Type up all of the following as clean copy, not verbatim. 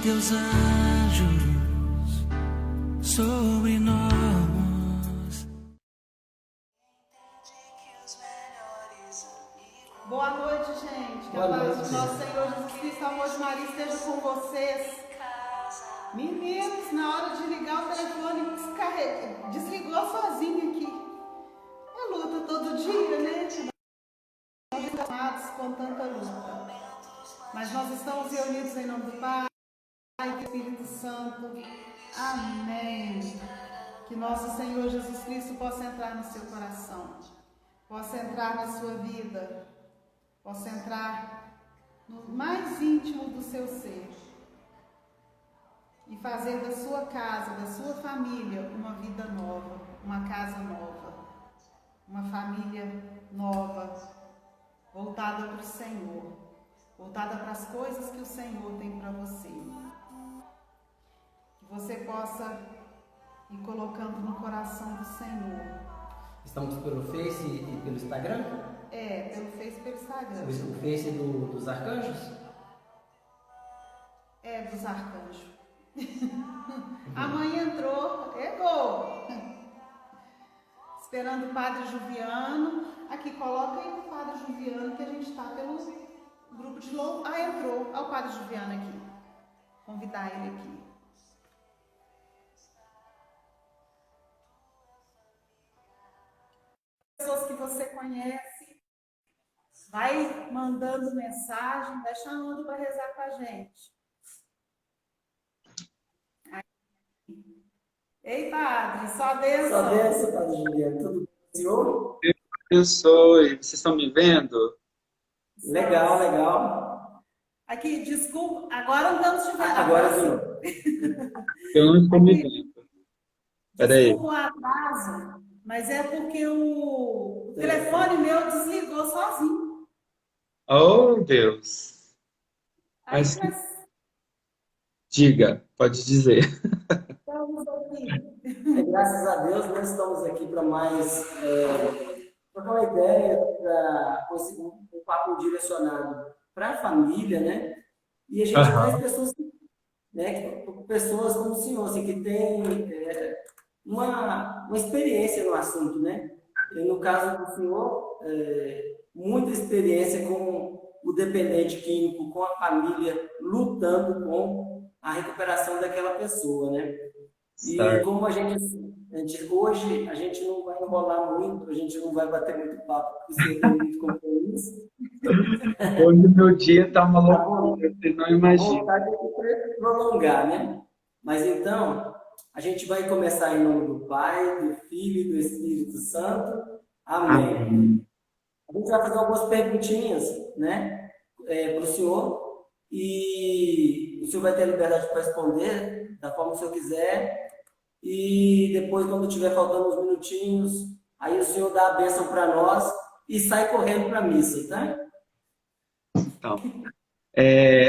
teus anjos sobre nós. Boa noite, gente. Que a paz do nosso Senhor Jesus Cristo, amor de Maria, esteja com vocês. Meninos, na hora de ligar o telefone, desligou sozinho aqui. É luta todo dia, né? Nós amados com tanta luta. Mas nós estamos reunidos em nome do Pai e do Espírito Santo. Amém. Que nosso Senhor Jesus Cristo possa entrar no seu coração, possa entrar na sua vida, possa entrar no mais íntimo do seu ser e fazer da sua casa, da sua família, uma vida nova, uma casa nova, uma família nova, voltada para o Senhor, voltada para as coisas que o Senhor tem para você. Que você possa ir colocando no coração do Senhor. Estamos pelo Face e pelo Instagram? Pelo Face e pelo Instagram. O Face dos arcanjos? Dos arcanjos. A mãe entrou, gol! Esperando o Padre Juliano. Aqui, coloca aí o Padre Juliano, que a gente está pelo grupo de louvor. Entrou. Olha o Padre Juliano aqui. Convidar ele aqui. Pessoas que você conhece, vai mandando mensagem, vai chamando para rezar com a gente. Ei, Padre, só bênção. Só bênção, Padre Juliano. Tudo bem, senhor? Deus abençoe. Vocês estão me vendo? Legal, legal. Aqui, desculpa, agora não estamos te vendo. Agora sim. Eu não estou me vendo. Peraí. Desculpa o atraso, mas é porque o telefone meu desligou sozinho. Oh, Deus. Aí, Mas diga, pode dizer. estamos aqui. Graças a Deus, nós estamos aqui para mais trocar uma ideia, para um papo direcionado para a família, né? E a gente traz pessoas, né, pessoas como o senhor, assim, que tem uma experiência no assunto, né? E no caso do senhor, muita experiência com o dependente químico, com a família, lutando com a recuperação daquela pessoa, né? E como hoje a gente não vai enrolar muito, a gente não vai bater muito papo, porque você tem muito compromisso. Hoje meu dia está uma loucura, você não imagina. Vontade de prolongar, né? Mas então, a gente vai começar em nome do Pai, do Filho e do Espírito Santo. Amém. A gente vai fazer algumas perguntinhas, né, para o senhor, e o senhor vai ter a liberdade para responder da forma que o senhor quiser. E depois, quando tiver faltando uns minutinhos, aí o senhor dá a bênção para nós e sai correndo para a missa, tá? Então,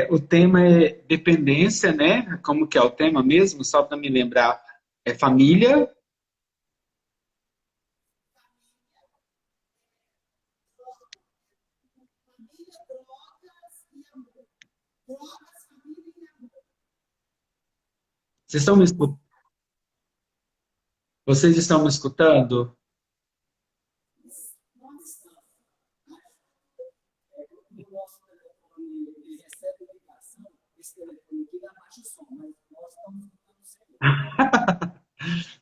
o tema é dependência, né? Como que é o tema mesmo? Só para me lembrar, é família. Vocês estão me escutando? Vocês estão me escutando?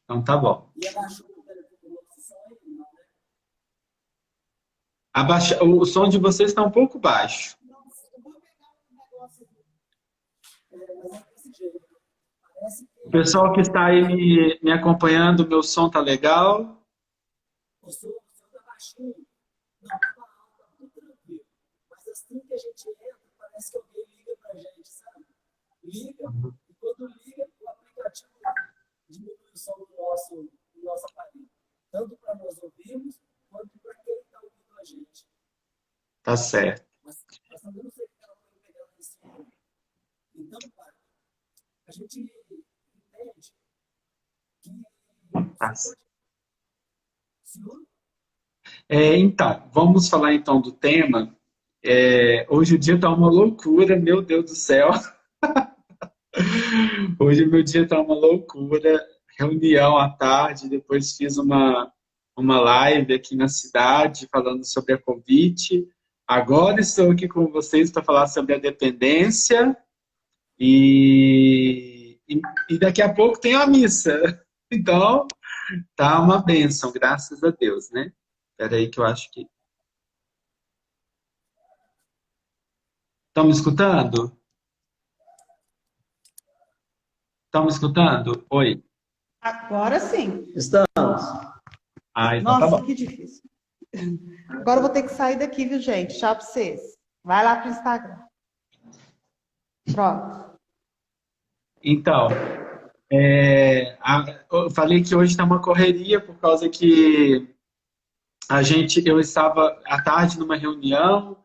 Então tá bom. O som de vocês está um pouco baixo. O pessoal que está aí me acompanhando, meu som tá legal? O som tá baixinho. Não, tá alto, tá tudo tranquilo. Mas assim que a gente entra, parece que alguém liga pra gente, sabe? Liga, e quando liga, o aplicativo diminui o som do nosso aparelho. Tanto para nós ouvirmos, quanto para quem está ouvindo a gente. Tá certo. Mas também não sei o que ela foi pegando nesse momento. Então, pai, a gente entende que... Senhor? Então, vamos falar então do tema. Hoje o dia está uma loucura, meu Deus do céu. Hoje meu dia tá uma loucura. Reunião à tarde, depois fiz uma live aqui na cidade falando sobre a Covid. Agora estou aqui com vocês para falar sobre a dependência e daqui a pouco tem a missa. Então, tá uma bênção, graças a Deus, né? Espera aí que eu acho que... Estão me escutando? Estão me escutando? Oi. Agora sim. Estamos. Ah, então tá Nossa, bom. que difícil. Agora eu vou ter que sair daqui, viu, gente? Tchau pra vocês. Vai lá pro Instagram. Pronto. Então, eu falei que hoje está uma correria por causa que eu estava à tarde numa reunião,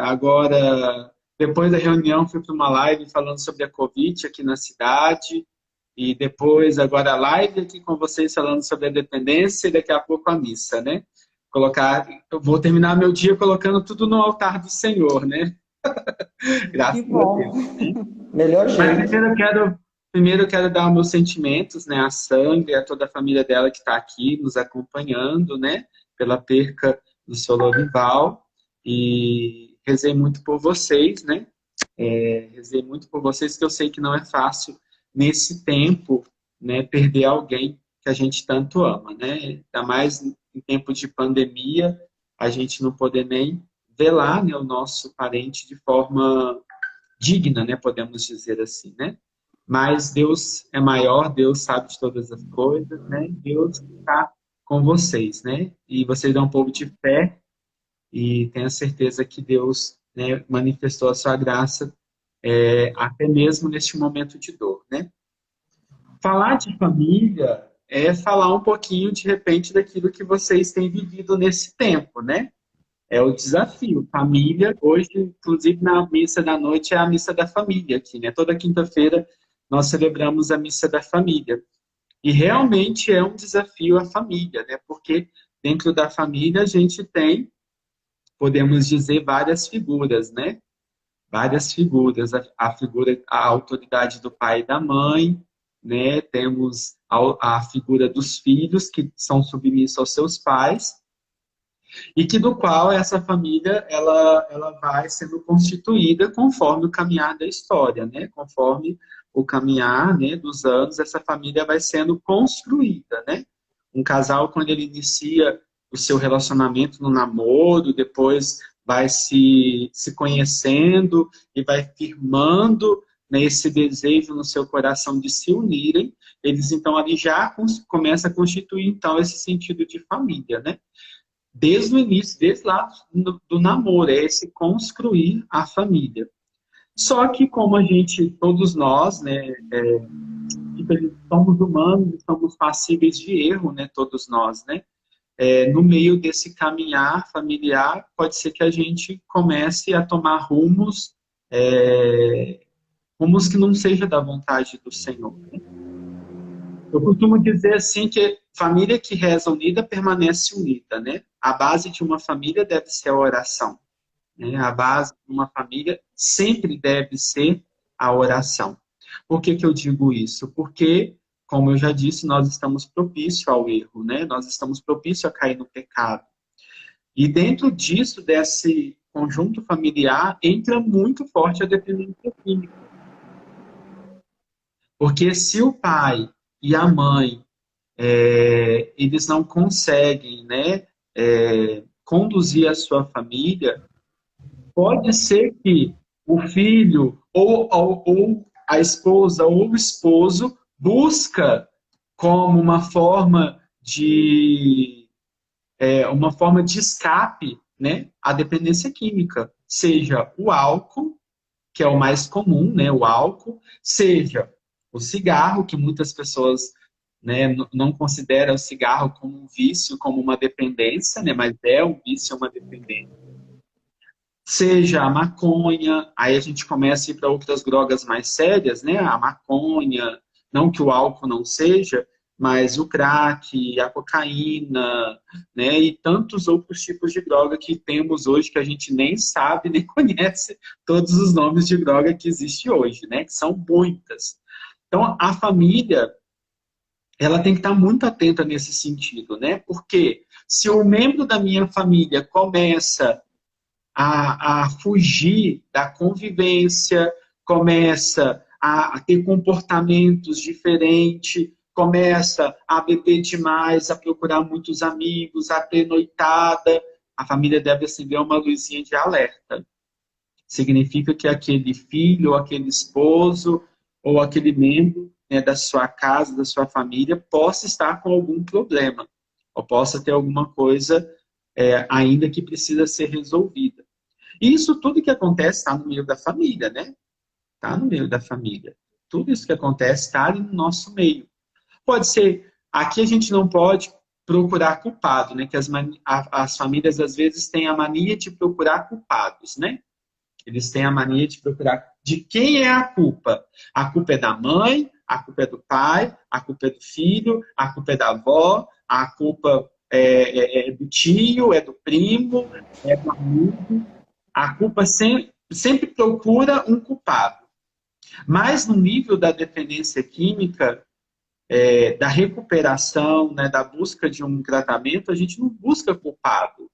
agora, depois da reunião, fui para uma live falando sobre a Covid aqui na cidade, e depois, agora, a live aqui com vocês falando sobre a dependência, e daqui a pouco a missa, né? Eu vou terminar meu dia colocando tudo no altar do Senhor, né? Graças Que a bom. Deus. Né? Melhor Mas jeito. primeiro eu quero dar meus sentimentos, né, à Sandra e a toda a família dela que está aqui nos acompanhando, né, pela perca do seu Lorival. E rezei muito por vocês, né? Rezei muito por vocês, que eu sei que não é fácil nesse tempo, né, perder alguém que a gente tanto ama, né? Ainda mais em tempo de pandemia, a gente não poder nem velar, né, o nosso parente de forma digna, né, podemos dizer assim, né? Mas Deus é maior, Deus sabe de todas as coisas, né? Deus está com vocês, né? E vocês é um povo de fé e tenha certeza que Deus, né, manifestou a sua graça até mesmo neste momento de dor, né? Falar de família é falar um pouquinho, de repente, daquilo que vocês têm vivido nesse tempo, né? É o desafio. Família, hoje, inclusive na missa da noite, é a missa da família aqui, né? Toda quinta-feira nós celebramos a missa da família. E realmente é um desafio a família, né? Porque dentro da família a gente tem, podemos dizer, várias figuras, né? Várias figuras. A figura, a autoridade do pai e da mãe, né? Temos a figura dos filhos, que são submissos aos seus pais, e que do qual essa família ela vai sendo constituída conforme o caminhar da história, né? Conforme o caminhar, né, dos anos, essa família vai sendo construída, né? Um casal, quando ele inicia o seu relacionamento no namoro, depois vai se conhecendo e vai firmando, né, esse desejo no seu coração de se unirem, eles então ali já começam a constituir então esse sentido de família, né? Desde o início, desde lá do namoro, é esse construir a família. Só que como a gente, todos nós, né, somos humanos, somos passíveis de erro, né, todos nós, né? No meio desse caminhar familiar, pode ser que a gente comece a tomar rumos que não seja da vontade do Senhor, né? Eu costumo dizer assim que família que reza unida permanece unida, né? A base de uma família deve ser a oração, né? A base de uma família sempre deve ser a oração. Por que eu digo isso? Porque, como eu já disse, nós estamos propícios ao erro, né? Nós estamos propícios a cair no pecado. E dentro disso, desse conjunto familiar, entra muito forte a dependência química. Porque se o pai e a mãe, eles não conseguem, né, conduzir a sua família, pode ser que o filho ou a esposa ou o esposo busca como uma forma de escape, né, a dependência química, seja o álcool, que é o mais comum, né, o álcool, seja o cigarro, que muitas pessoas, né, não consideram o cigarro como um vício, como uma dependência, né, mas é um vício, é uma dependência. Seja a maconha, aí a gente começa a ir para outras drogas mais sérias, né, a maconha, não que o álcool não seja, mas o crack, a cocaína, né, e tantos outros tipos de droga que temos hoje que a gente nem sabe, nem conhece todos os nomes de droga que existe hoje, né, que são muitas. Então, a família, ela tem que estar muito atenta nesse sentido, né, porque se o membro da minha família começa a fugir da convivência, começa a ter comportamentos diferentes, começa a beber demais, a procurar muitos amigos, a ter noitada, a família deve acender uma luzinha de alerta. Significa que aquele filho, ou aquele esposo, ou aquele membro, né, da sua casa, da sua família, possa estar com algum problema, ou possa ter alguma coisa ainda que precisa ser resolvida. E isso tudo que acontece está no meio da família, né? Está no meio da família. Tudo isso que acontece está ali no nosso meio. Pode ser, aqui a gente não pode procurar culpado, né? Que as famílias às vezes têm a mania de procurar culpados, né? Eles têm a mania de procurar de quem é a culpa. A culpa é da mãe, a culpa é do pai, a culpa é do filho, a culpa é da avó, a culpa é do tio, é do primo, é do amigo. A culpa sempre procura um culpado. Mas no nível da dependência química, da recuperação, né, da busca de um tratamento, a gente não busca culpado.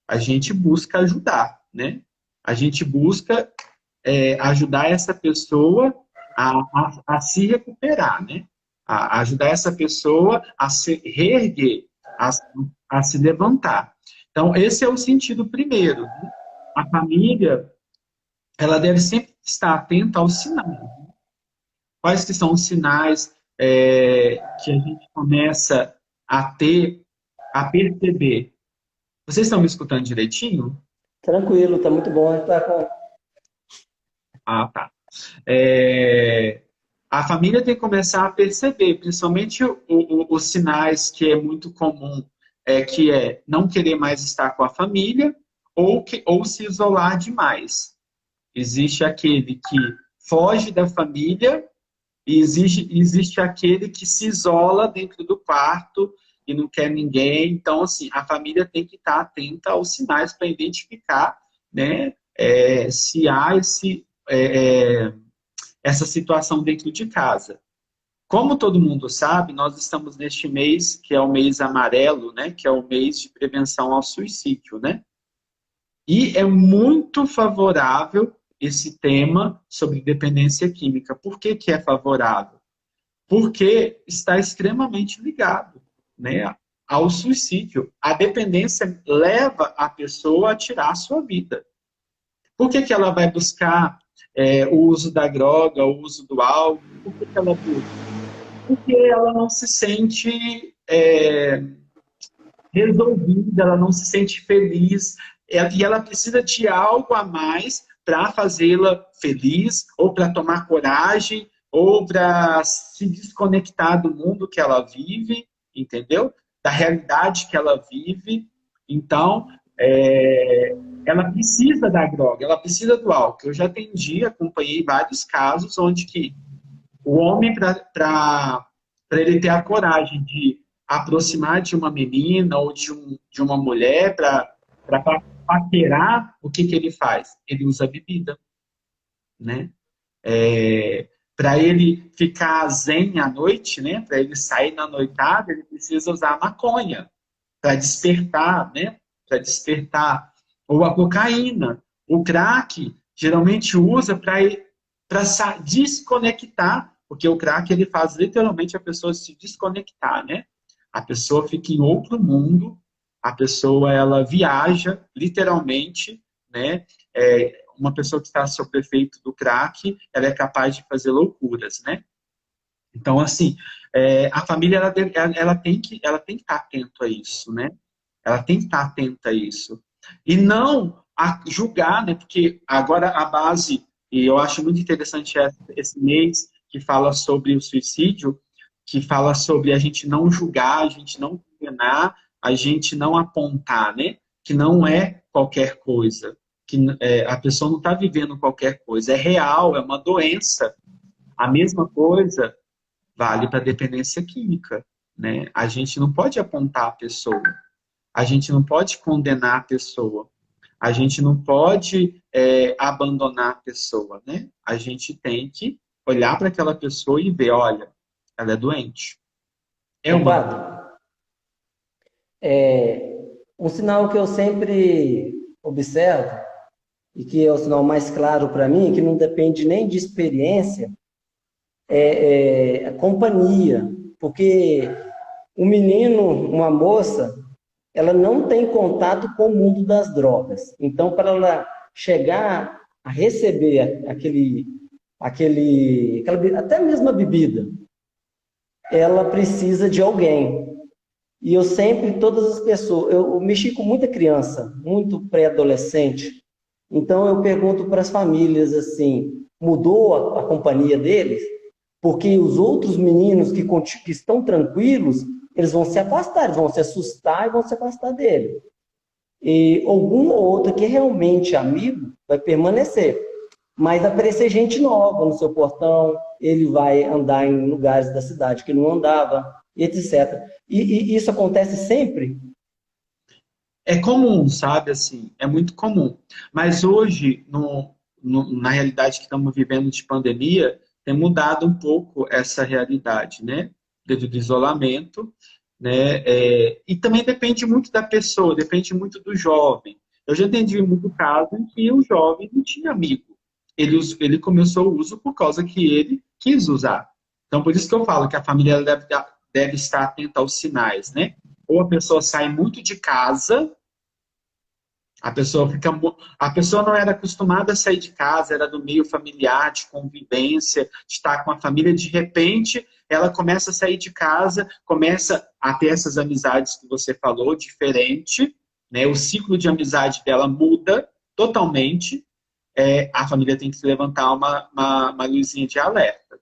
A gente busca ajudar, né? A gente busca ajudar essa pessoa a se recuperar, né? A ajudar essa pessoa a se reerguer, a se levantar. Então, esse é o sentido primeiro, né? A família, ela deve sempre estar atenta aos sinais. Quais que são os sinais que a gente começa a perceber? Vocês estão me escutando direitinho? Tranquilo, tá muito bom. A gente tá com... Ah, tá. A família tem que começar a perceber, principalmente os sinais que é muito comum, que é não querer mais estar com a família ou se isolar demais. Existe aquele que foge da família e existe aquele que se isola dentro do quarto e não quer ninguém. Então, assim, a família tem que estar atenta aos sinais para identificar, né, se há essa situação dentro de casa. Como todo mundo sabe, nós estamos neste mês, que é o mês amarelo, né, que é o mês de prevenção ao suicídio, né? E é muito favorável esse tema sobre dependência química. Por que que é favorável? Porque está extremamente ligado, né, ao suicídio. A dependência leva a pessoa a tirar a sua vida. Por que que ela vai buscar o uso da droga, o uso do álcool? Por que que ela busca? Porque ela não se sente resolvida, ela não se sente feliz, e ela precisa de algo a mais para fazê-la feliz, ou para tomar coragem, ou para se desconectar do mundo que ela vive, entendeu? Da realidade que ela vive. Então, ela precisa da droga, ela precisa do álcool. Eu já atendi, acompanhei vários casos onde que o homem, para ele ter a coragem de aproximar de uma menina ou de uma mulher para paquerar, o que ele faz? Ele usa bebida, né? Para ele ficar zen à noite, né? Para ele sair na noitada, ele precisa usar maconha para despertar, né? Para despertar. Ou a cocaína. O crack, geralmente usa para desconectar, porque o crack ele faz literalmente a pessoa se desconectar, né? A pessoa fica em outro mundo, a pessoa ela viaja literalmente, né? Uma pessoa que está sob efeito do crack, ela é capaz de fazer loucuras, né? Então, assim, a família ela tem que estar atenta a isso, né? Ela tem que estar atenta a isso. E não a julgar, né? Porque agora a base, e eu acho muito interessante esse mês que fala sobre o suicídio, que fala sobre a gente não julgar, a gente não condenar, a gente não apontar, né? Que não é qualquer coisa, que a pessoa não está vivendo qualquer coisa, é real, é uma doença. A mesma coisa vale para a dependência química. né? A gente não pode apontar a pessoa, a gente não pode condenar a pessoa, a gente não pode abandonar a pessoa, né? A gente tem que olhar para aquela pessoa e ver, olha, ela é doente. É Ô, uma... padre, um sinal que eu sempre observo, e que é o sinal mais claro para mim, que não depende nem de experiência, é a companhia. Porque um menino, uma moça, ela não tem contato com o mundo das drogas. Então, para ela chegar a receber até mesmo a bebida, ela precisa de alguém. E eu sempre, todas as pessoas, eu mexi com muita criança, muito pré-adolescente. Então, eu pergunto para as famílias assim, mudou a companhia deles? Porque os outros meninos que estão tranquilos, eles vão se afastar, eles vão se assustar e vão se afastar dele. E algum ou outro que é realmente amigo vai permanecer. Mas aparecer gente nova no seu portão, ele vai andar em lugares da cidade que não andava, etc. E isso acontece sempre? É comum, sabe, assim, é muito comum. Mas hoje, na realidade que estamos vivendo de pandemia, tem mudado um pouco essa realidade, né? Devido ao isolamento, né? E também depende muito da pessoa, depende muito do jovem. Eu já entendi muito caso em que o jovem não tinha amigo. Ele começou o uso por causa que ele quis usar. Então, por isso que eu falo que a família deve estar atenta aos sinais, né? Ou a pessoa sai muito de casa, a pessoa não era acostumada a sair de casa, era do meio familiar, de convivência, de estar com a família, de repente ela começa a sair de casa, começa a ter essas amizades que você falou, diferente, né? O ciclo de amizade dela muda totalmente, a família tem que se levantar uma luzinha de alerta.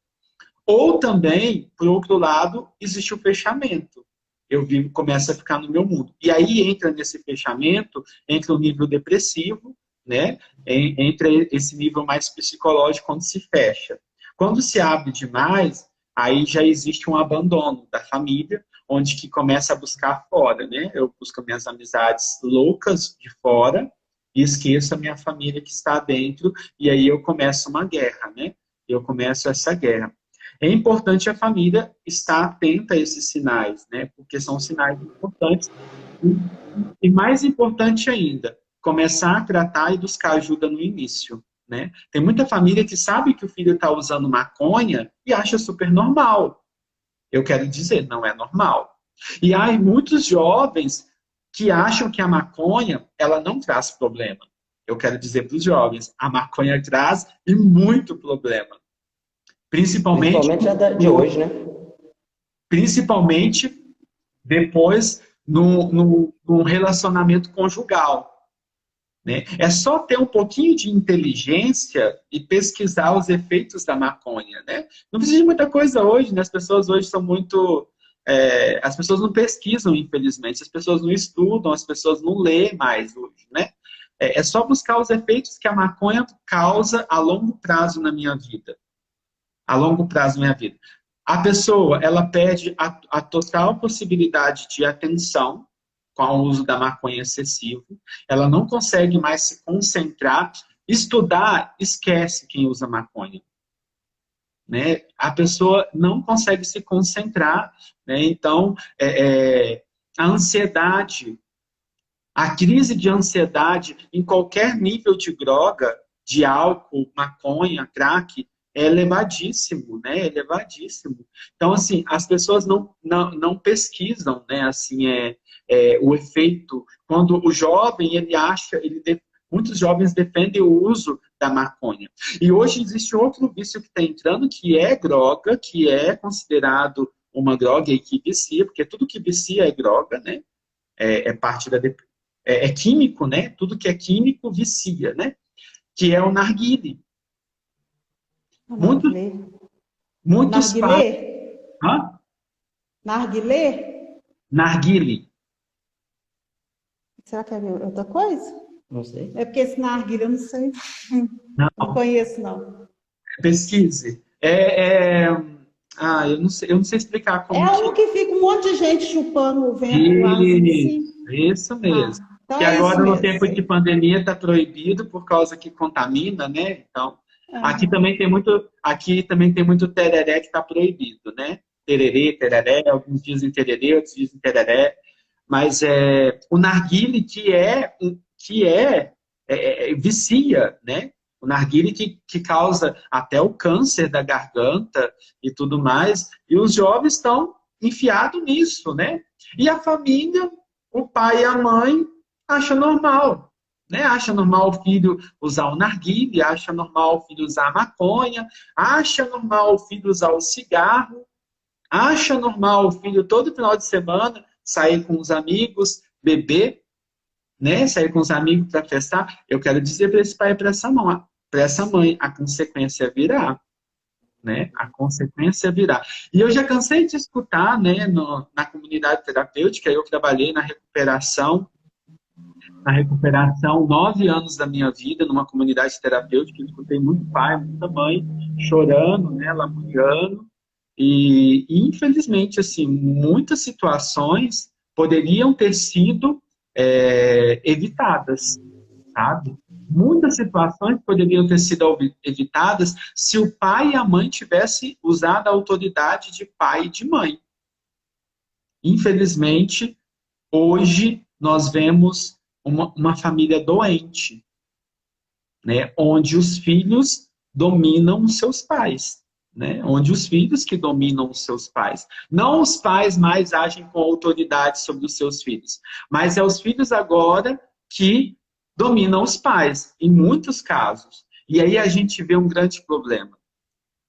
Ou também, por outro lado, existe o fechamento. Eu vivo, começa a ficar no meu mundo. E aí entra nesse fechamento, entra o nível depressivo, né? Entra esse nível mais psicológico quando se fecha. Quando se abre demais, aí já existe um abandono da família, onde que começa a buscar fora, né? Eu busco minhas amizades loucas de fora e esqueço a minha família que está dentro, e aí eu começo uma guerra, né? Eu começo essa guerra. É importante a família estar atenta a esses sinais, né? Porque são sinais importantes. E mais importante ainda, começar a tratar e buscar ajuda no início, né? Tem muita família que sabe que o filho está usando maconha e acha super normal. Eu quero dizer, não é normal. E há muitos jovens que acham que a maconha, ela não traz problema. Eu quero dizer para os jovens, a maconha traz e muito problema. Principalmente De hoje, né? Principalmente depois no relacionamento conjugal. Né? É só ter um pouquinho de inteligência e pesquisar os efeitos da maconha. Né? Não precisa de muita coisa hoje, né? As pessoas hoje são muito... as pessoas não pesquisam, infelizmente. As pessoas não estudam, as pessoas não lêem mais hoje. Né? É só buscar os efeitos que a maconha causa a longo prazo na minha vida. A longo prazo na minha vida. A pessoa, ela perde a total possibilidade de atenção com o uso da maconha excessivo. Ela não consegue mais se concentrar. Estudar, esquece quem usa maconha. Né? A pessoa não consegue se concentrar. Né? Então, a ansiedade, a crise de ansiedade em qualquer nível de droga, de álcool, maconha, crack, é elevadíssimo, né? Elevadíssimo. Então, assim, as pessoas não pesquisam, né? Assim, o efeito. Quando o jovem, ele acha, muitos jovens defendem o uso da maconha. E hoje existe outro vício que está entrando, que é droga, que é considerado uma droga e que vicia, porque tudo que vicia é droga, né? Parte da é químico, né? Tudo que é químico vicia, né? Que é o narguilé. Muitos pais... Hã? Narguilé? Narguilé. Será que é outra coisa? Não sei. É porque esse narguilé eu não sei. Não. Não conheço, não. Pesquise. eu não sei explicar como É um que fica um monte de gente chupando o vento lá assim. Isso mesmo. Então Que é isso agora, no mesmo, tempo de sei. pandemia, está proibido por causa que contamina, né? Então, Aham. aqui também tem muito tereré que está proibido, né? Tererê, tereré, alguns dizem tererê, outros dizem tereré. Mas o narguile vicia, né? O narguile que causa até o câncer da garganta e tudo mais. E os jovens estão enfiados nisso, né? E a família, o pai e a mãe, acham normal. Né? Acha normal o filho usar o narguilé, acha normal o filho usar a maconha, acha normal o filho usar o cigarro, acha normal o filho todo final de semana sair com os amigos, beber, né? Sair com os amigos para festar. Eu quero dizer para esse pai e para essa mãe, a consequência virá. Né? A consequência virá. E eu já cansei de escutar, né, na comunidade terapêutica, eu trabalhei na recuperação 9 anos da minha vida numa comunidade terapêutica, eu escutei muito pai, muita mãe chorando, né, lamuriando, e infelizmente, assim, muitas situações poderiam ter sido evitadas, sabe? Muitas situações poderiam ter sido evitadas se o pai e a mãe tivessem usado a autoridade de pai e de mãe. Infelizmente, hoje nós vemos uma família doente, né? Onde os filhos dominam os seus pais. Né? Onde os filhos que dominam os seus pais. Não os pais mais agem com autoridade sobre os seus filhos, mas é os filhos agora que dominam os pais, em muitos casos. E aí a gente vê um grande problema.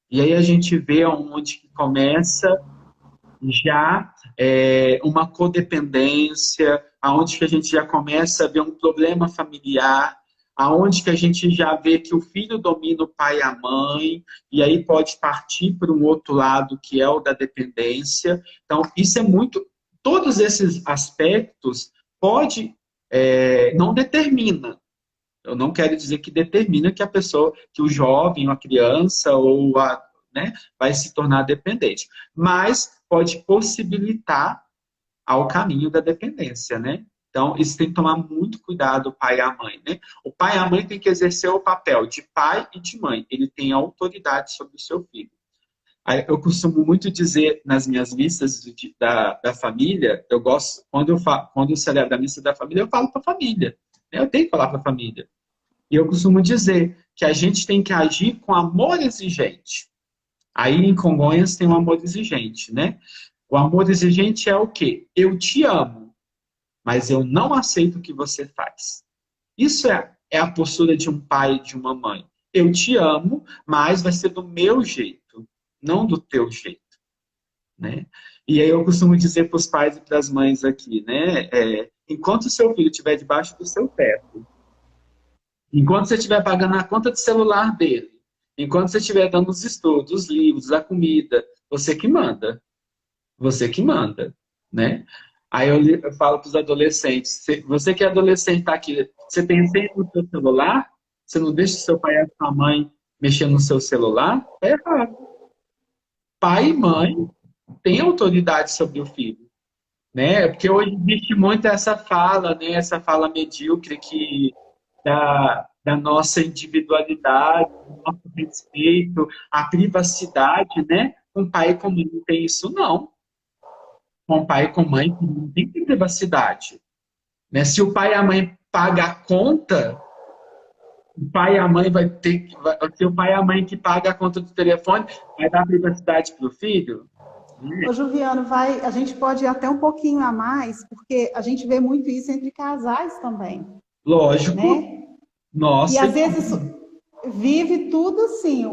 E aí a gente vê onde começa já uma codependência, aonde que a gente já começa a ver um problema familiar, aonde que a gente já vê que o filho domina o pai e a mãe, e aí pode partir para um outro lado, que é o da dependência. Então, isso é muito... Todos esses aspectos não determina. Eu não quero dizer que determina que a pessoa, que o jovem, a criança, né, vai se tornar dependente. Mas pode possibilitar ao caminho da dependência, né? Então, isso tem que tomar muito cuidado, o pai e a mãe, né? O pai e a mãe tem que exercer o papel de pai e de mãe. Ele tem autoridade sobre o seu filho. Eu costumo muito dizer nas minhas missas da família, eu gosto, quando eu celebro a missa da família, eu falo para a família. Né? Eu tenho que falar para a família. E eu costumo dizer que a gente tem que agir com amor exigente. Aí em Congonhas tem um amor exigente, né? O amor exigente é o quê? Eu te amo, mas eu não aceito o que você faz. Isso é a postura de um pai e de uma mãe. Eu te amo, mas vai ser do meu jeito, não do teu jeito. Né? E aí eu costumo dizer para os pais e para as mães aqui, né? Enquanto o seu filho estiver debaixo do seu teto, enquanto você estiver pagando a conta de celular dele, enquanto você estiver dando os estudos, os livros, a comida, você que manda. Você que manda, né? Aí eu falo para os adolescentes, você que é adolescente está aqui, você tem senha no seu celular? Você não deixa seu pai e a sua mãe mexer no seu celular? É errado. Pai e mãe têm autoridade sobre o filho. Né? Porque hoje existe muito essa fala, né? Essa fala medíocre da nossa individualidade, do nosso respeito, a privacidade, né? Com pai e com mãe não tem isso, não. Com pai e com mãe não tem privacidade. Né? Se o pai e a mãe pagam a conta, o pai e a mãe se o pai e a mãe que paga a conta do telefone, vai dar privacidade para o filho? Ô, Juliano, a gente pode ir até um pouquinho a mais, porque a gente vê muito isso entre casais também. Lógico. Né? Nossa. E às vezes vive tudo assim.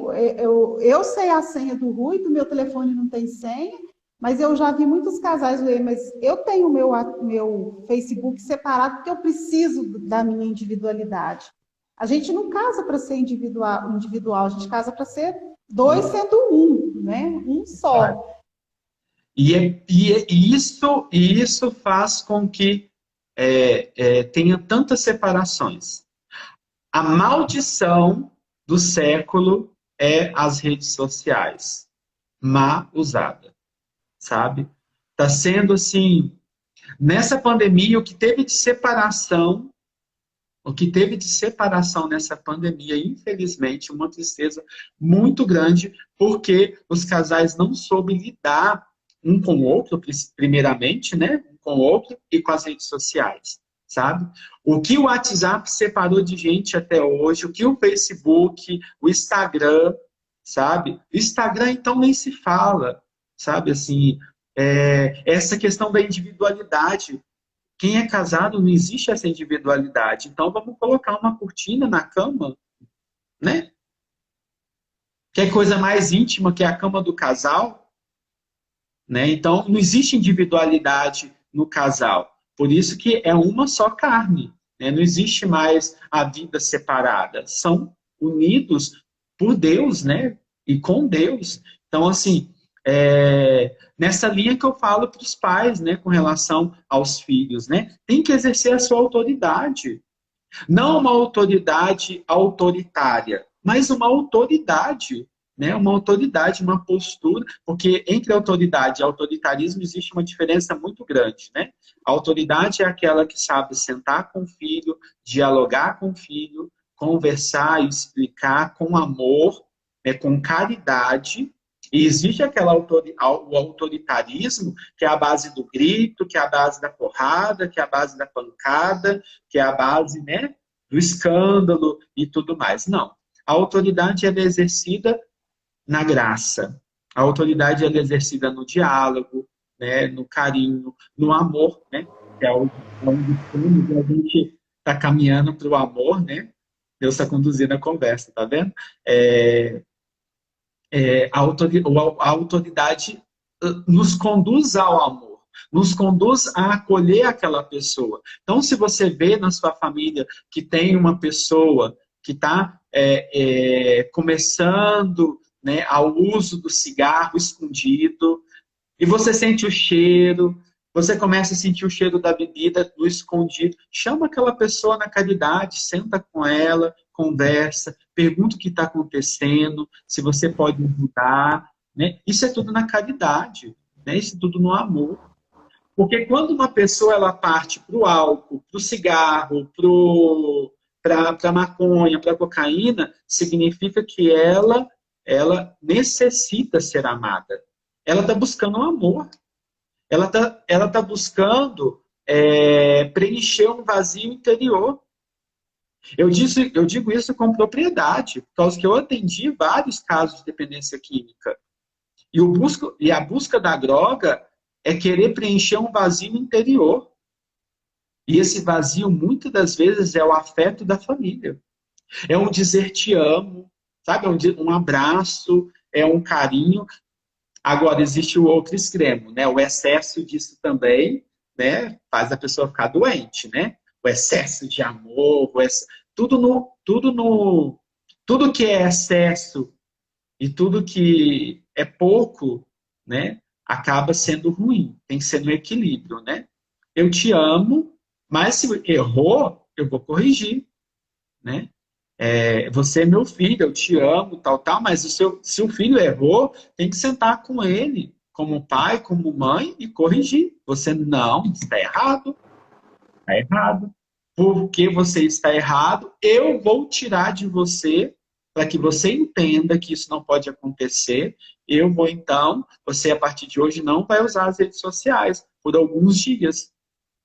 Eu sei a senha do Rui, do meu telefone não tem senha, mas eu já vi muitos casais, mas eu tenho meu Facebook separado porque eu preciso da minha individualidade. A gente não casa para ser individual, a gente casa para ser dois sendo um, né? Um só. E isso faz com que tenha tantas separações. A maldição do século é as redes sociais. mal usada, sabe? Está sendo assim, nessa pandemia, o que teve de separação nessa pandemia, infelizmente, uma tristeza muito grande, porque os casais não soube lidar um com o outro, primeiramente, né? Um com o outro e com as redes sociais, sabe? O que o WhatsApp separou de gente até hoje, o que o Facebook, o Instagram, sabe? O Instagram, então, nem se fala, sabe? Assim, essa questão da individualidade. Quem é casado não existe essa individualidade. Então vamos colocar uma cortina na cama, né? Que é coisa mais íntima que a cama do casal, né? Então não existe individualidade no casal. Por isso que é uma só carne, né? Não existe mais a vida separada. São unidos por Deus, né? E com Deus. Então assim, nessa linha que eu falo para os pais, né, com relação aos filhos, né, tem que exercer a sua autoridade. Não uma autoridade autoritária, mas uma autoridade, né, uma autoridade, uma postura, porque entre autoridade e autoritarismo existe uma diferença muito grande, né? A autoridade é aquela que sabe sentar com o filho, dialogar com o filho, conversar e explicar com amor, né, com caridade. E existe o autoritarismo, que é a base do grito, que é a base da porrada, que é a base da pancada, que é a base, né, do escândalo e tudo mais. Não. A autoridade ela é exercida na graça. A autoridade ela é exercida no diálogo, né, no carinho, no amor, né, que é onde a gente está caminhando para o amor, né? Deus está conduzindo a conversa, tá vendo? A autoridade nos conduz ao amor, nos conduz a acolher aquela pessoa. Então, se você vê na sua família que tem uma pessoa que está começando, né, ao uso do cigarro escondido, e você sente o cheiro, você começa a sentir o cheiro da bebida do escondido, chama aquela pessoa na caridade, senta com ela, conversa, pergunta o que está acontecendo, se você pode ajudar, né? Isso é tudo na caridade, né? Isso é tudo no amor. Porque quando uma pessoa ela parte para o álcool, para o cigarro, para a maconha, para a cocaína, significa que ela necessita ser amada. Ela está buscando um amor. Ela tá buscando preencher um vazio interior. Eu digo isso com propriedade, por causa que eu atendi vários casos de dependência química. E a busca da droga é querer preencher um vazio interior. E esse vazio, muitas das vezes, é o afeto da família. É um dizer te amo, sabe? É um abraço, é um carinho. Agora, existe o outro extremo, né? O excesso disso também, né, faz a pessoa ficar doente, né? O excesso de amor, tudo que é excesso e tudo que é pouco, né, acaba sendo ruim. Tem que ser no equilíbrio, né? Eu te amo, mas se errou, eu vou corrigir, né? Você é meu filho, eu te amo, tal, mas se o filho errou, tem que sentar com ele, como pai, como mãe, e corrigir. Você não, está errado. Está errado. Porque você está errado, eu vou tirar de você para que você entenda que isso não pode acontecer. Eu vou, então, você, a partir de hoje, não vai usar as redes sociais por alguns dias.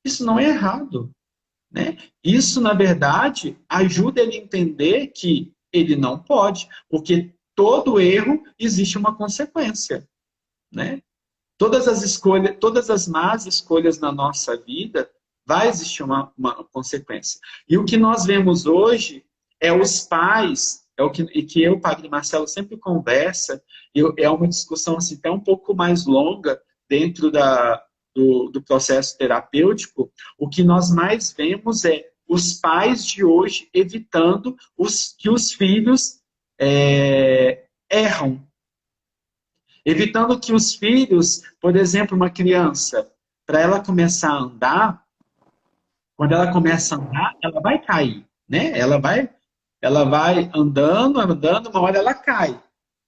Isso não é errado. Né? Isso, na verdade, ajuda ele a entender que ele não pode, porque todo erro existe uma consequência. Né? Todas as más escolhas na nossa vida, vai existir uma consequência. E o que nós vemos hoje é os pais, que eu, Padre Marcelo, sempre conversa, é uma discussão assim, até um pouco mais longa dentro do processo terapêutico. O que nós mais vemos é os pais de hoje evitando que os filhos erram. Evitando que os filhos, por exemplo, uma criança, para ela começar a andar, quando ela começa a andar, ela vai cair, né? Ela vai andando, uma hora ela cai.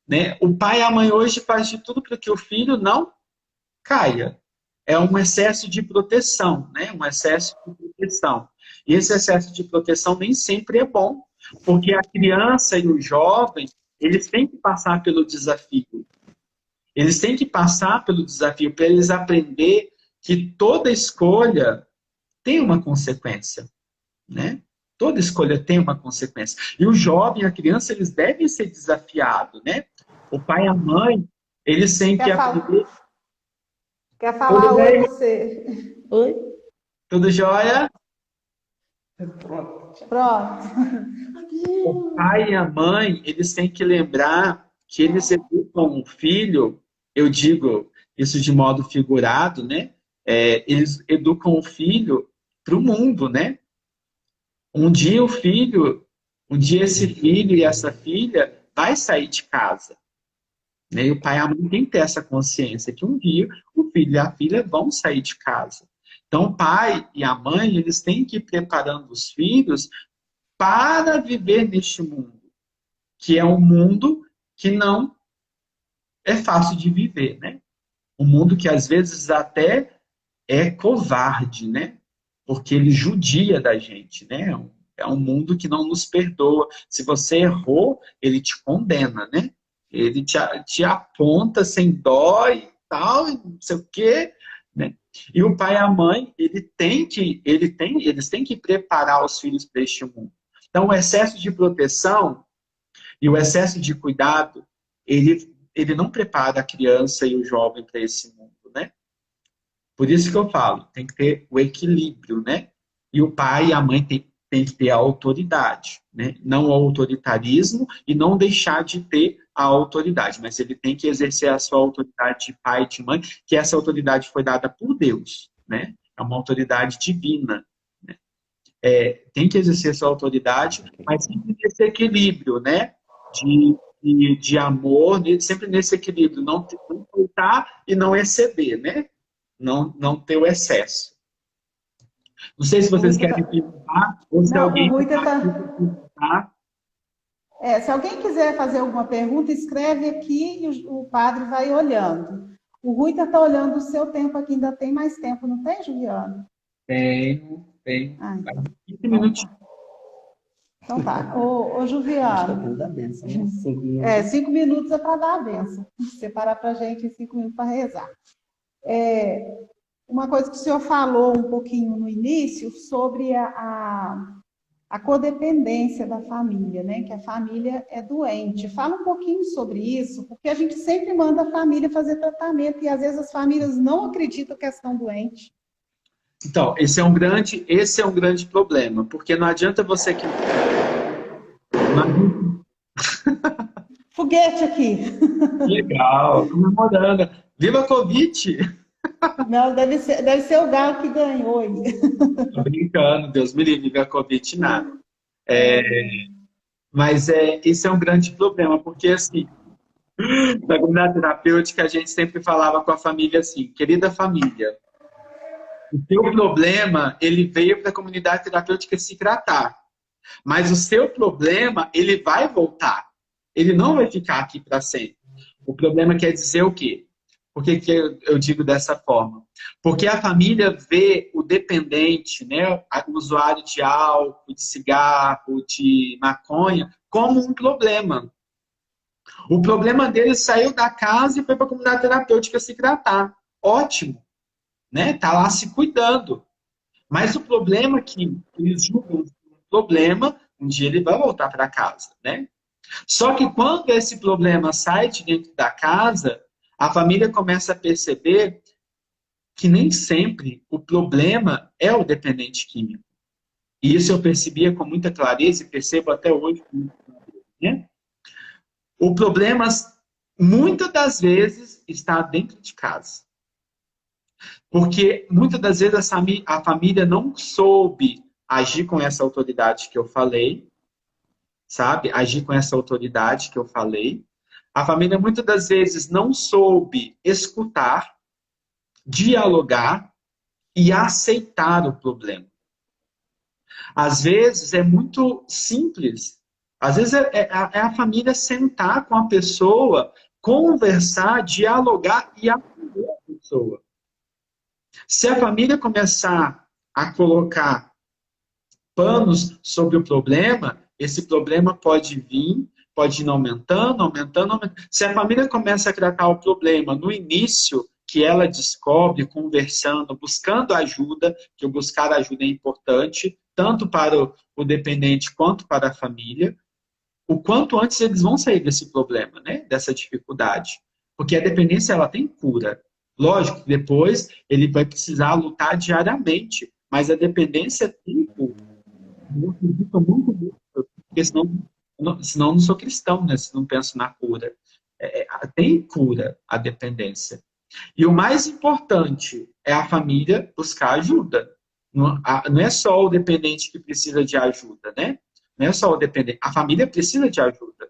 né? O pai e a mãe hoje faz de tudo para que o filho não caia. É um excesso de proteção, né? Um excesso de proteção. E esse excesso de proteção nem sempre é bom, porque a criança e o jovem, eles têm que passar pelo desafio. Eles têm que passar pelo desafio para eles aprender que toda escolha tem uma consequência, né? Toda escolha tem uma consequência. E o jovem e a criança, eles devem ser desafiados, né? O pai e a mãe, eles têm que Quer aprender. falar? Quer falar Tudo oi bem? você? Oi? Tudo jóia? Pronto. O pai e a mãe, eles têm que lembrar que eles educam o filho, eu digo isso de modo figurado, né? Eles educam o filho para o mundo, né? Um dia esse filho e essa filha vai sair de casa, né? E o pai e a mãe têm que ter essa consciência que um dia o filho e a filha vão sair de casa. Então, o pai e a mãe, eles têm que ir preparando os filhos para viver neste mundo, que é um mundo que não é fácil de viver, né? Um mundo que às vezes até é covarde, né? Porque ele judia da gente, né? É um mundo que não nos perdoa. Se você errou, ele te condena, né? Ele te aponta sem dó e tal, e não sei o quê, né? E o pai e a mãe, eles têm que preparar os filhos para este mundo. Então, o excesso de proteção e o excesso de cuidado, ele não prepara a criança e o jovem para esse mundo, né? Por isso que eu falo, tem que ter o equilíbrio, né? E o pai e a mãe tem que ter a autoridade, né? Não o autoritarismo e não deixar de ter a autoridade, mas ele tem que exercer a sua autoridade de pai e de mãe, que essa autoridade foi dada por Deus, né? É uma autoridade divina, né? Tem que exercer sua autoridade, mas sempre nesse equilíbrio, né? De amor, sempre nesse equilíbrio, não faltar e não exceder, né? Não ter o excesso. Não sei se vocês querem perguntar ou se Não, o alguém Rui está aqui tá. para perguntar. Se alguém quiser fazer alguma pergunta, escreve aqui e o padre vai olhando. O Rui está olhando o seu tempo aqui, ainda tem mais tempo, não tem, Juliana? Tem. Ah, 15 minutinhos. então tá. Ô, Acho que é Juliana, bom dar benção, né? 5 minutos. 5 minutos é para dar a benção. Separar para a gente em 5 minutos para rezar. Uma coisa que o senhor falou um pouquinho no início sobre a codependência da família, né? Que a família é doente. Fala um pouquinho sobre isso, porque a gente sempre manda a família fazer tratamento e às vezes as famílias não acreditam que estão doentes. Então, esse é um grande problema, porque não adianta você que Foguete aqui. legal, comemorando. Viva a Covid! Não, deve ser o Galo que ganhou aí. Tô brincando, Deus me livre, viva a Covid nada. Mas esse é um grande problema, porque assim, na comunidade terapêutica a gente sempre falava com a família assim, querida família, o seu problema, ele veio para a comunidade terapêutica se tratar. Mas o seu problema, ele vai voltar. Ele não vai ficar aqui para sempre. O problema quer dizer o quê? Por que eu digo dessa forma? Porque a família vê o dependente, né, o usuário de álcool, de cigarro, de maconha, como um problema. O problema dele saiu da casa e foi para a comunidade terapêutica se tratar. Ótimo. Né? Tá lá se cuidando. Mas o problema é que eles julgam um problema, um dia ele vai voltar para casa, né? Só que quando esse problema sai de dentro da casa, a família começa a perceber que nem sempre o problema é o dependente químico. E isso eu percebia com muita clareza e percebo até hoje. Né? O problema, muitas das vezes, está dentro de casa. Porque muitas das vezes a família não soube agir com essa autoridade que eu falei, sabe? Agir com essa autoridade que eu falei. A família muitas das vezes não soube escutar, dialogar e aceitar o problema. Às vezes é muito simples Às vezes é a família sentar com a pessoa, conversar, dialogar e acolher a pessoa. Se a família começar a colocar panos sobre o problema, esse problema pode vir, pode ir aumentando, aumentando, aumentando. Se a família começa a tratar o problema no início, que ela descobre, conversando, buscando ajuda, que o buscar ajuda é importante, tanto para o dependente quanto para a família, o quanto antes eles vão sair desse problema, né? Dessa dificuldade. Porque a dependência, ela tem cura. Lógico que depois ele vai precisar lutar diariamente, mas a dependência tem cura. Eu acredito muito, porque senão não sou cristão, né? Se não penso na cura. Tem cura a dependência. E o mais importante é a família buscar ajuda. Não é só o dependente que precisa de ajuda, né? Não é só o dependente. A família precisa de ajuda.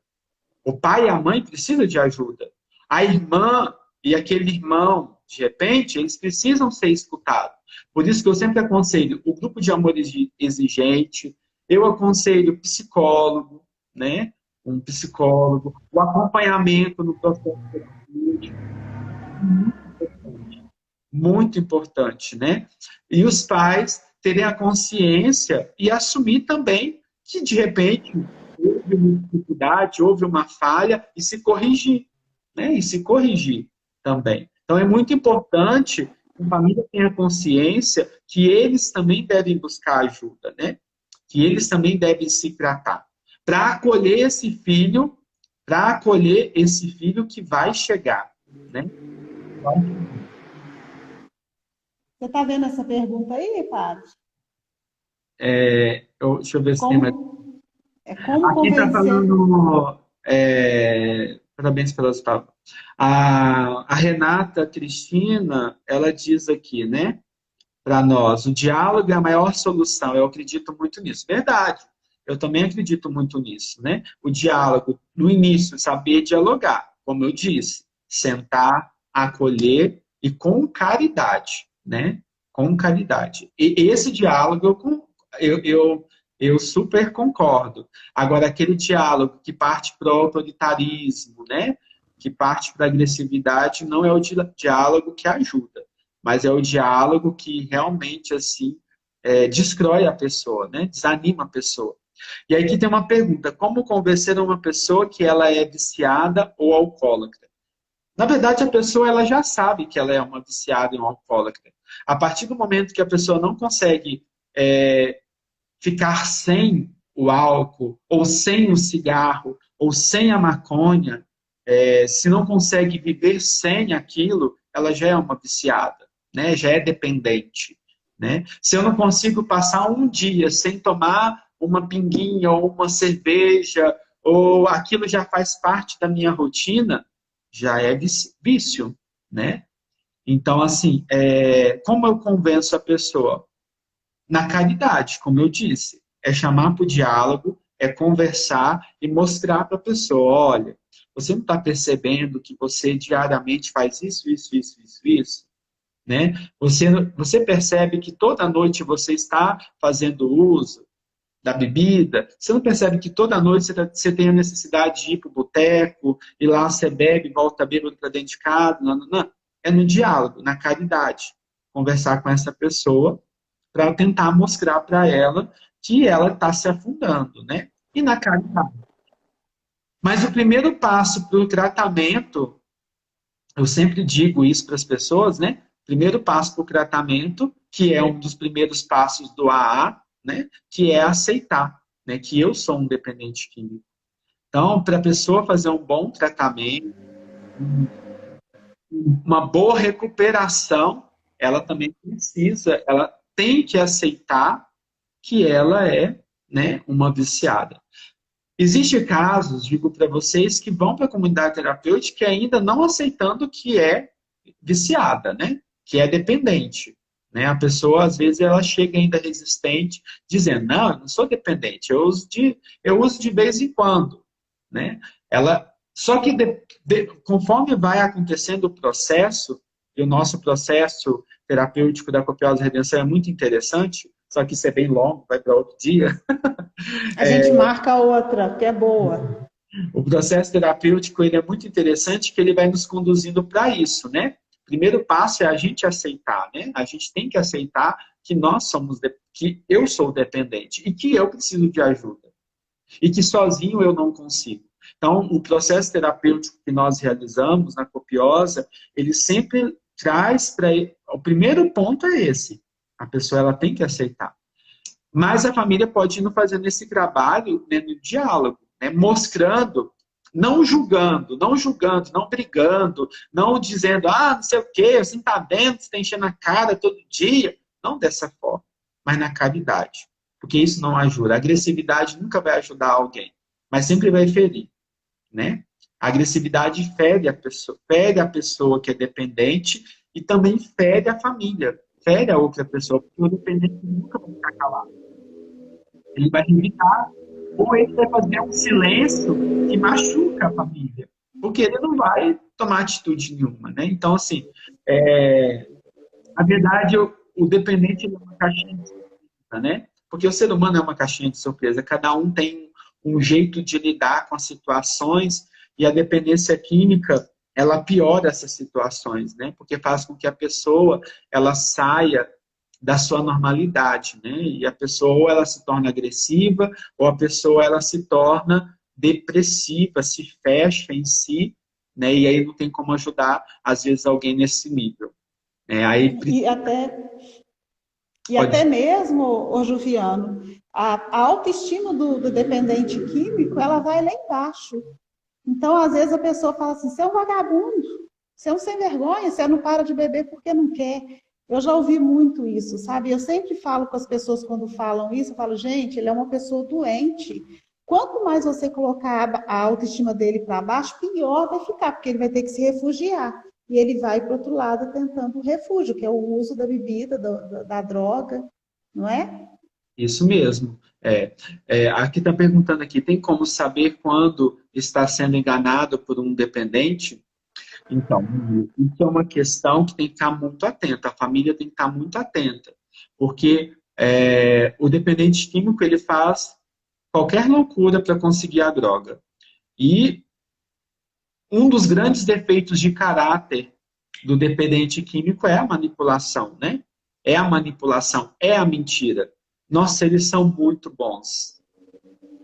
O pai e a mãe precisam de ajuda. A irmã e aquele irmão, de repente, eles precisam ser escutados. Por isso que eu sempre aconselho o grupo de amor exigente, eu aconselho psicólogo, né? Um psicólogo, o acompanhamento no processo terapêutico. Muito importante, né? E os pais terem a consciência e assumir também que, de repente, houve uma dificuldade, houve uma falha, e se corrigir, né? E se corrigir também. Então, é muito importante que a família tenha consciência que eles também devem buscar ajuda, né? Que eles também devem se tratar. Para acolher esse filho, que vai chegar, né? Você está vendo essa pergunta aí, padre? Deixa eu ver se tem mais. Como Aqui está convencer... falando. Parabéns pelas palavras. A Renata Cristina, ela diz aqui, né? Para nós, o diálogo é a maior solução. Eu acredito muito nisso. Verdade. Eu também acredito muito nisso, né? O diálogo, no início, saber dialogar, como eu disse, sentar, acolher e com caridade, né? Com caridade. E esse diálogo eu super concordo. Agora, aquele diálogo que parte para o autoritarismo, né? Que parte para a agressividade, não é o diálogo que ajuda, mas é o diálogo que realmente, assim, destrói a pessoa, né? Desanima a pessoa. E aí aqui tem uma pergunta: como convencer uma pessoa que ela é viciada ou alcoólatra? Na verdade, a pessoa ela já sabe que ela é uma viciada e um alcoólatra. A partir do momento que a pessoa não consegue ficar sem o álcool, ou sem o cigarro, ou sem a maconha, se não consegue viver sem aquilo, ela já é uma viciada, né? Já é dependente, né? Se eu não consigo passar um dia sem tomar uma pinguinha ou uma cerveja, ou aquilo já faz parte da minha rotina, já é vício, né? Então, assim, como eu convenço a pessoa? Na caridade, como eu disse. É chamar para o diálogo, é conversar e mostrar para a pessoa: olha, você não está percebendo que você diariamente faz isso, isso, isso, isso, isso? Né? Você percebe que toda noite você está fazendo uso da bebida? Você não percebe que toda noite você tem a necessidade de ir para o boteco, e lá você bebe, volta bêbado para dentro de casa? Não, não, não. É no diálogo, na caridade. Conversar com essa pessoa para tentar mostrar para ela que ela está se afundando, né? E na caridade. Mas o primeiro passo para o tratamento, eu sempre digo isso para as pessoas, né? Primeiro passo para o tratamento, que é um dos primeiros passos do AA, né? Que é aceitar, né? Que eu sou um dependente químico. Então, para a pessoa fazer um bom tratamento, uma boa recuperação, ela também ela tem que aceitar que ela é, né, uma viciada. Existem casos, digo para vocês, que vão para a comunidade terapêutica ainda não aceitando que é viciada, né? Que é dependente. Né? A pessoa, às vezes, ela chega ainda resistente, dizendo: não, eu não sou dependente, eu uso de vez em quando. Né? Só que conforme vai acontecendo o processo, e o nosso processo terapêutico da Copiosa Redenção é muito interessante, só que isso é bem longo, vai para outro dia. A gente marca outra, que é boa. O processo terapêutico ele é muito interessante, que ele vai nos conduzindo para isso, né? O primeiro passo é a gente aceitar, né? A gente tem que aceitar que que eu sou dependente e que eu preciso de ajuda e que sozinho eu não consigo. Então, o processo terapêutico que nós realizamos na Copiosa, ele sempre traz para... O primeiro ponto é esse. A pessoa ela tem que aceitar. Mas a família pode ir fazendo esse trabalho, né, no diálogo, né, mostrando, não julgando, não brigando, não dizendo, não sei o quê, você está vendo, você está enchendo a cara todo dia. Não dessa forma, mas na caridade. Porque isso não ajuda. A agressividade nunca vai ajudar alguém, mas sempre vai ferir, né? A agressividade fere a pessoa que é dependente e também fere a família, fere a outra pessoa, porque o dependente nunca vai ficar calado. Ele vai gritar, ou ele vai fazer um silêncio que machuca a família, porque ele não vai tomar atitude nenhuma, né? Então, assim, na verdade, o dependente é uma caixinha de surpresa, né? Porque o ser humano é uma caixinha de surpresa, cada um tem um jeito de lidar com as situações, e a dependência química, ela piora essas situações, né? Porque faz com que a pessoa, ela saia da sua normalidade, né? E a pessoa, ou ela se torna agressiva, ou a pessoa, ela se torna depressiva, se fecha em si, né? E aí não tem como ajudar, às vezes, alguém nesse nível. Aí... E até mesmo, ô Juliano, a autoestima do dependente químico, ela vai lá embaixo. Então, às vezes, a pessoa fala assim, você é um vagabundo, você é um sem vergonha, você não para de beber porque não quer. Eu já ouvi muito isso, sabe? Eu sempre falo com as pessoas quando falam isso, eu falo, gente, ele é uma pessoa doente. Quanto mais você colocar a autoestima dele para baixo, pior vai ficar, porque ele vai ter que se refugiar. E ele vai para o outro lado tentando o refúgio, que é o uso da bebida, da droga, não é? Isso mesmo. Aqui está perguntando aqui, tem como saber quando está sendo enganado por um dependente? Então, isso é uma questão que tem que estar muito atenta, a família tem que estar muito atenta, porque o dependente químico, ele faz qualquer loucura para conseguir a droga. E um dos grandes defeitos de caráter do dependente químico é a manipulação, né? É a manipulação, é a mentira. Nossa, eles são muito bons.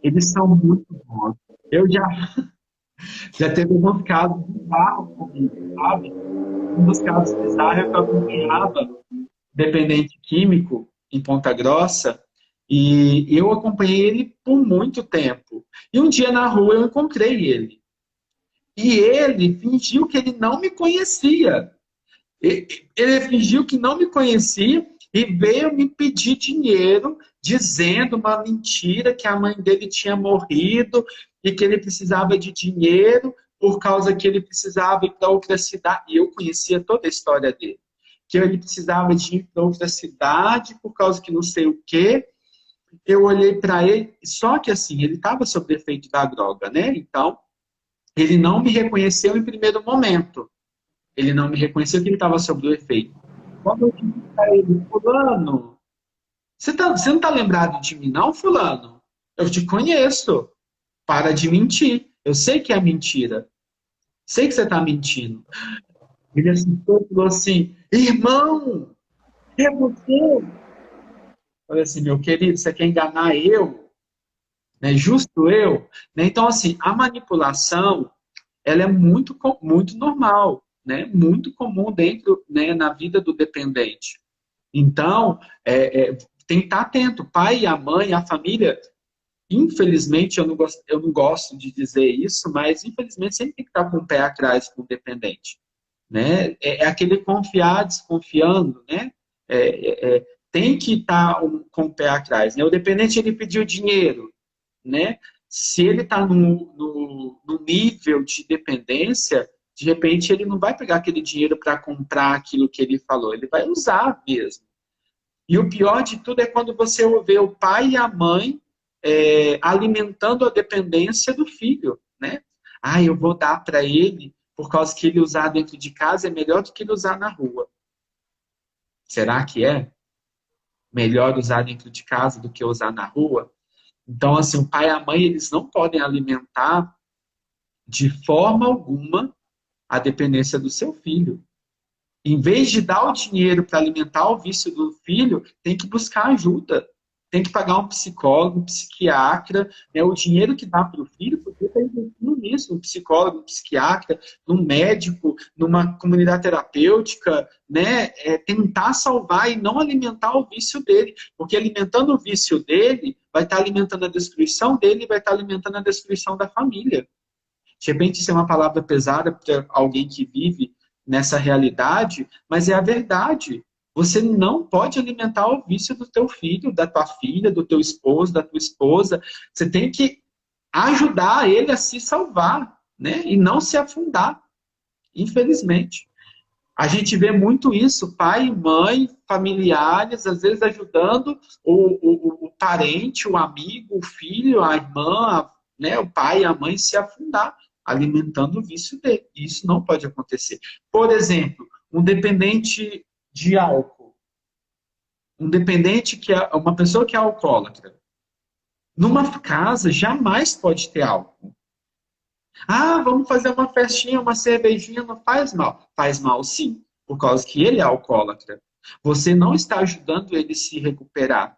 Eles são muito bons. Eu já teve alguns casos bizarros comigo, sabe? Um dos casos bizarros é que eu acompanhava dependente químico em Ponta Grossa e eu acompanhei ele por muito tempo. E um dia na rua eu encontrei ele. E ele fingiu que ele não me conhecia. Ele fingiu que não me conhecia e veio me pedir dinheiro, dizendo uma mentira que a mãe dele tinha morrido e que ele precisava de dinheiro por causa que ele precisava ir para outra cidade. E eu conhecia toda a história dele. Que ele precisava de ir para outra cidade por causa que não sei o quê. Eu olhei para ele, só que assim, ele estava sob efeito da droga, né? Então, ele não me reconheceu em primeiro momento. Ele não me reconheceu que ele estava sob o efeito. Quando eu disse para ele, fulano, você não está lembrado de mim não, fulano? Eu te conheço. Para de mentir. Eu sei que é mentira. Sei que você está mentindo. Ele assustou e falou assim, irmão, é você? Eu falei assim, meu querido, você quer enganar eu? Né? Justo eu? Né? Então, assim, a manipulação, ela é muito, muito normal, né? Muito comum dentro, né, na vida do dependente. Então, tem que estar atento. O pai e a mãe, a família, infelizmente, eu não gosto de dizer isso, mas infelizmente sempre tem que estar com o pé atrás com o dependente. Né? É aquele confiar desconfiando, né? Tem que estar com o pé atrás. Né? O dependente, ele pediu dinheiro, né? Se ele está no nível de dependência, de repente ele não vai pegar aquele dinheiro para comprar aquilo que ele falou, ele vai usar mesmo. E o pior de tudo é quando você vê o pai e a mãe alimentando a dependência do filho, né? Eu vou dar para ele, por causa que ele usar dentro de casa é melhor do que ele usar na rua. Será que é? melhor usar dentro de casa do que usar na rua. Então, assim, o pai e a mãe, eles não podem alimentar de forma alguma a dependência do seu filho. Em vez de dar o dinheiro para alimentar o vício do filho, tem que buscar ajuda. Tem que pagar um psicólogo, um psiquiatra, né? O dinheiro que dá para o filho, porque está investindo nisso, um psicólogo, um psiquiatra, num médico, numa comunidade terapêutica, né? Tentar salvar e não alimentar o vício dele. Porque alimentando o vício dele, vai estar alimentando a destruição dele e vai estar alimentando a destruição da família. De repente, isso é uma palavra pesada para alguém que vive nessa realidade, mas é a verdade. Você não pode alimentar o vício do teu filho, da tua filha, do teu esposo, da tua esposa. Você tem que ajudar ele a se salvar, né? E não se afundar, infelizmente. A gente vê muito isso, pai e mãe, familiares, às vezes ajudando o parente, o amigo, o filho, a irmã, né? O pai e a mãe se afundar, alimentando o vício dele. Isso não pode acontecer. Por exemplo, um dependente de álcool. Um dependente que é uma pessoa que é alcoólatra. Numa casa jamais pode ter álcool. Ah, vamos fazer uma festinha, uma cervejinha, não faz mal. Faz mal sim, por causa que ele é alcoólatra. Você não está ajudando ele a se recuperar.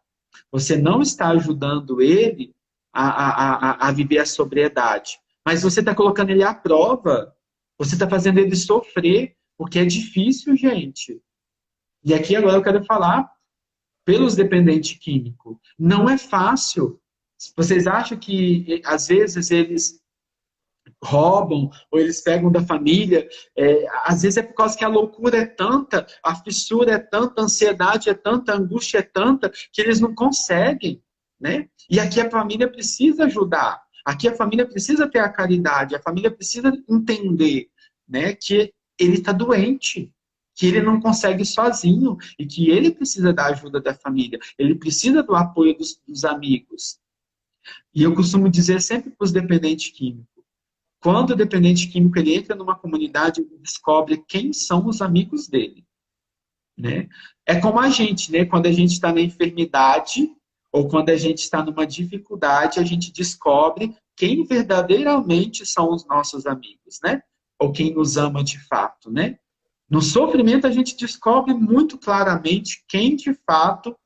Você não está ajudando ele a viver a sobriedade. Mas você está colocando ele à prova. Você está fazendo ele sofrer, porque é difícil, gente. E aqui agora eu quero falar pelos dependentes químicos. Não é fácil. Vocês acham que, às vezes, eles roubam, ou eles pegam da família, às vezes é por causa que a loucura é tanta, a fissura é tanta, a ansiedade é tanta, a angústia é tanta, que eles não conseguem, né? E aqui a família precisa ajudar, aqui a família precisa ter a caridade, a família precisa entender, né, que ele está doente, que ele não consegue sozinho, e que ele precisa da ajuda da família, ele precisa do apoio dos amigos. E eu costumo dizer sempre para os dependentes químicos, quando o dependente químico ele entra numa comunidade, ele descobre quem são os amigos dele, né? É como a gente, né? Quando a gente está na enfermidade ou quando a gente está numa dificuldade, a gente descobre quem verdadeiramente são os nossos amigos, né? Ou quem nos ama de fato, né? No sofrimento, a gente descobre muito claramente quem de fato,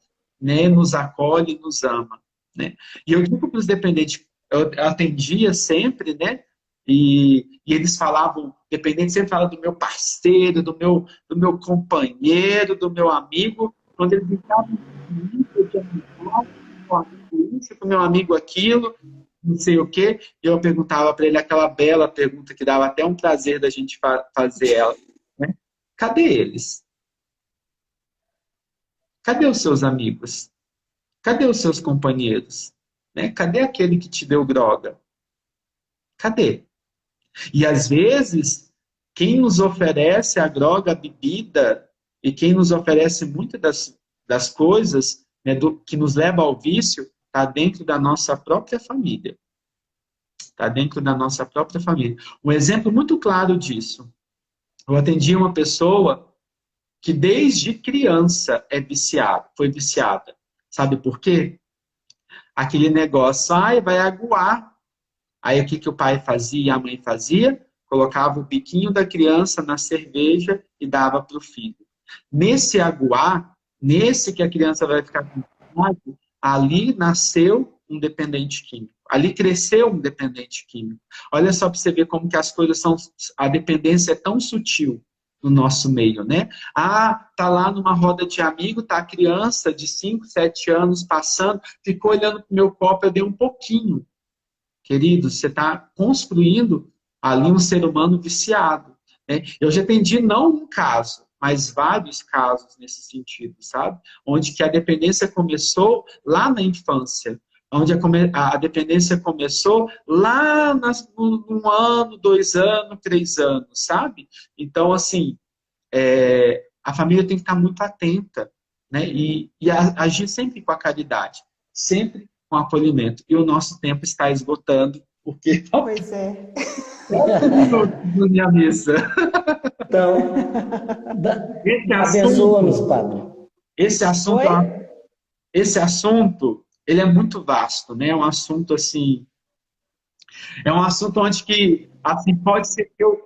né, nos acolhe e nos ama, né? E eu digo para os dependentes, eu atendia sempre, né? E eles falavam, dependente, sempre fala do meu parceiro, do meu companheiro, do meu amigo. Quando eles estavam comigo, eu tinha meu amigo isso, com meu amigo aquilo, não sei o quê. E eu perguntava para ele aquela bela pergunta que dava até um prazer da gente fazer ela, né? Cadê eles? Cadê os seus amigos? Cadê os seus companheiros? Né? Cadê aquele que te deu droga? Cadê? E às vezes, quem nos oferece a droga, a bebida, e quem nos oferece muitas das coisas, né, que nos leva ao vício, está dentro da nossa própria família. Está dentro da nossa própria família. Um exemplo muito claro disso. Eu atendi uma pessoa que desde criança foi viciada. Sabe por quê? Aquele negócio, vai aguar. Aí o que o pai fazia e a mãe fazia? Colocava o biquinho da criança na cerveja e dava para o filho. Nesse aguar, nesse que a criança vai ficar com vontade, ali nasceu um dependente químico. Ali cresceu um dependente químico. Olha só para você ver como que as coisas são... A dependência é tão sutil no nosso meio, né? Tá lá numa roda de amigo, tá a criança de 5, 7 anos passando, ficou olhando para o meu copo, eu dei um pouquinho. Querido, você está construindo ali um ser humano viciado, né? Eu já atendi não um caso, mas vários casos nesse sentido, sabe? Onde que a dependência começou lá na infância, onde a dependência começou lá no 1 ano, 2 anos, 3 anos, sabe? Então, assim, a família tem que estar muito atenta, né? E agir sempre com a caridade, sempre com acolhimento. E o nosso tempo está esgotando, porque... Pois é. Minha missa. Então, abençoa-nos, Padre. Esse assunto esse assunto, ele é muito vasto, né? É um assunto, assim, é um assunto onde que, assim, pode ser que eu,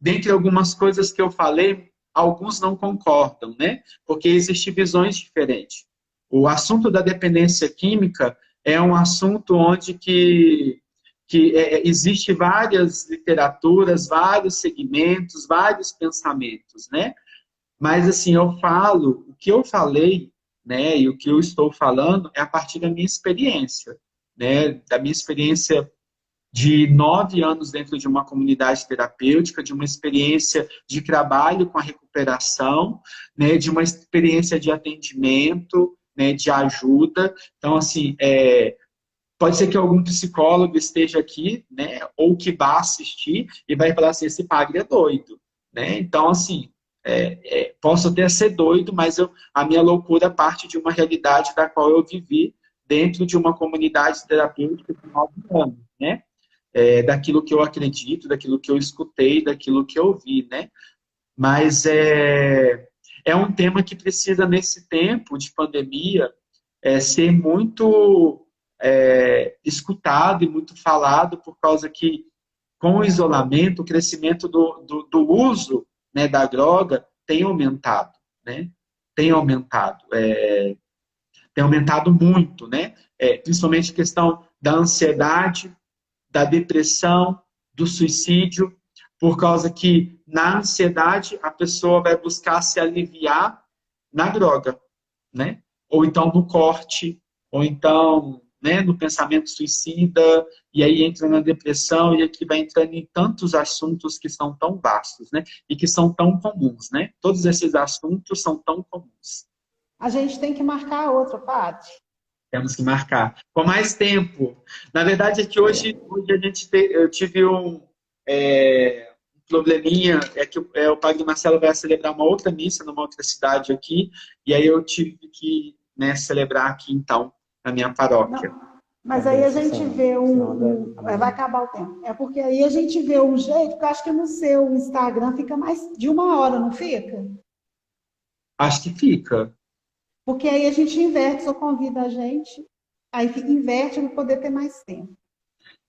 dentre algumas coisas que eu falei, alguns não concordam, né? Porque existem visões diferentes. O assunto da dependência química é um assunto onde existe várias literaturas, vários segmentos, vários pensamentos, né? Mas, assim, eu falo, o que eu falei, né, e o que eu estou falando é a partir da minha experiência, né, da minha experiência de 9 anos dentro de uma comunidade terapêutica, de uma experiência de trabalho com a recuperação, né, de uma experiência de atendimento, né, de ajuda. Então, assim, pode ser que algum psicólogo esteja aqui, né, ou que vá assistir e vai falar assim, esse padre é doido, né? Então, assim, posso até ser doido, mas a minha loucura parte de uma realidade da qual eu vivi dentro de uma comunidade terapêutica por 9 anos, né? Daquilo que eu acredito, daquilo que eu escutei, daquilo que eu vi, né? Mas é um tema que precisa, nesse tempo de pandemia, ser muito escutado e muito falado, por causa que, com o isolamento, o crescimento do uso, né, da droga tem aumentado, né? Tem aumentado. Tem aumentado muito, né? Principalmente a questão da ansiedade, da depressão, do suicídio, por causa que, na ansiedade, a pessoa vai buscar se aliviar na droga, né? Ou então no corte, ou então, né, no pensamento suicida, e aí entra na depressão, e aqui vai entrando em tantos assuntos que são tão vastos, né? E que são tão comuns, né? Todos esses assuntos são tão comuns. A gente tem que marcar outro, padre. Temos que marcar. Com mais tempo. Na verdade, é que hoje eu tive um probleminha, é que o padre Marcelo vai celebrar uma outra missa numa outra cidade aqui, e aí eu tive que, né, celebrar aqui, então, na minha paróquia. Não, mas aí a gente vê vai acabar o tempo. É porque aí a gente vê um jeito, que eu acho que no seu Instagram fica mais de 1 hora, não fica? Acho que fica. Porque aí a gente inverte, só convida a gente, aí inverte para poder ter mais tempo.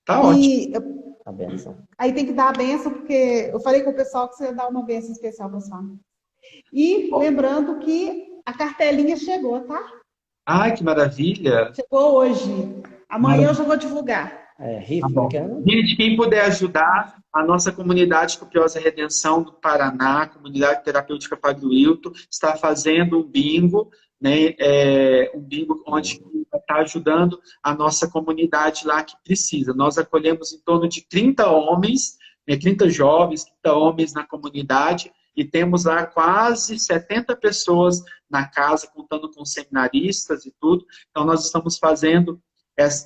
Tá ótimo. A benção. Aí tem que dar a benção, porque eu falei com o pessoal que você ia dar uma benção especial para as famílias. E lembrando que a cartelinha chegou, tá? Ai, que maravilha. Chegou hoje. Amanhã eu já vou divulgar. Riff, Gente, quem puder ajudar, a nossa comunidade Copiosa Redenção do Paraná, comunidade terapêutica Padre Wilton, está fazendo um bingo, né? Um bingo onde está ajudando a nossa comunidade lá que precisa. Nós acolhemos em torno de 30 homens, 30 jovens, 30 homens na comunidade, e temos lá quase 70 pessoas na casa, contando com seminaristas e tudo. Então, nós estamos fazendo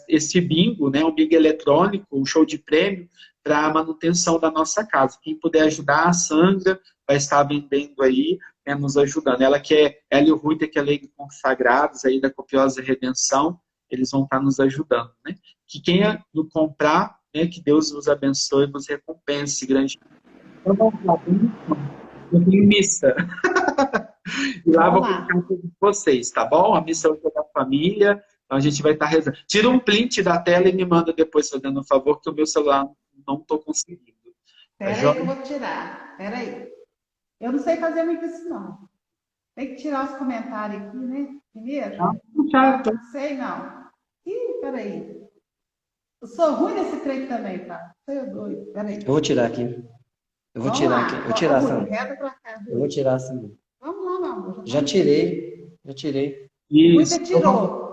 esse bingo, né, um bingo eletrônico, um show de prêmio, para a manutenção da nossa casa. Quem puder ajudar, a Sandra vai estar vendendo aí, né, nos ajudando. Ela e o Rui, que é Leigo Consagrados aí da Copiosa Redenção, eles vão estar nos ajudando, né? Que quem no comprar, né, que Deus vos abençoe e vos recompense grande. Então, vamos lá, eu tenho missa. E lá vou colocar com vocês, tá bom? A missa é da família. Então a gente vai estar rezando. Tira um print da tela e me manda depois, fazendo um favor, que o meu celular não estou conseguindo. Peraí que eu vou tirar. Peraí. Eu não sei fazer muito isso, não. Tem que tirar os comentários aqui, né? Primeiro. Não sei, não. Ih, peraí. Eu sou ruim nesse trem também, tá? Sou doido. Peraí. Eu vou tirar aqui. Eu vou tirar aqui. Eu vou tirar, Sandra. Eu vou tirar, Sandra. Vamos lá, meu amor. Já tirei. Isso. Muita tirou.